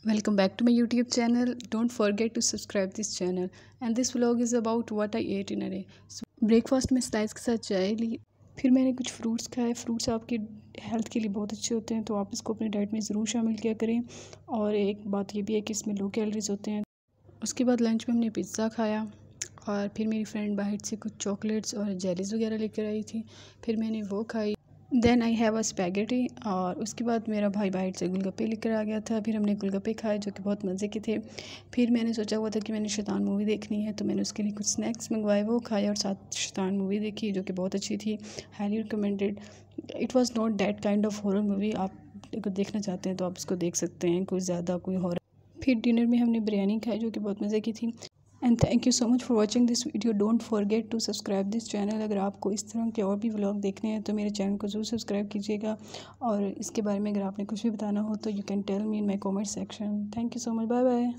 Welcome back to my YouTube channel. Don't forget to subscribe this channel. And this vlog is about what I ate in a day. So, breakfast में slice के साथ चाय ली, फिर मैंने कुछ fruits खाए। Fruits आपके health के लिए बहुत अच्छे होते हैं, तो आप इसको अपनी डाइट में ज़रूर शामिल किया करें। और एक बात ये भी है कि इसमें लो कैलोरीज होते हैं। उसके बाद लंच में हमने पिज़्ज़ा खाया और फिर मेरी फ्रेंड बाहर से कुछ चॉकलेट्स और जेलीज़ वगैरह लेकर आई थी, फिर मैंने वो खाई। Then I have a spaghetti. और उसके बाद मेरा भाई बाहर से गोलगप्पे लेकर आ गया था, फिर हमने गोलगप्पे खाए जो कि बहुत मज़े के थे। फिर मैंने सोचा हुआ था कि मैंने शैतान मूवी देखनी है, तो मैंने उसके लिए कुछ स्नैक्स मंगवाए, वो खाए और साथ शैतान मूवी देखी जो कि बहुत अच्छी थी। Highly recommended. It was not that kind of horror movie. आप अगर देखना चाहते हैं तो आप इसको देख सकते हैं, कोई ज़्यादा कोई हॉरर। फिर डिनर में हमने बिरयानी खाई जो कि बहुत मज़े की थी। And thank you so much for watching this video. Don't forget to subscribe this channel. अगर आपको इस तरह के और भी व्लॉग देखने हैं तो मेरे चैनल को ज़रूर सब्सक्राइब कीजिएगा। और इसके बारे में अगर आपने कुछ भी बताना हो तो you can tell me in my comment section. Thank you so much. Bye bye.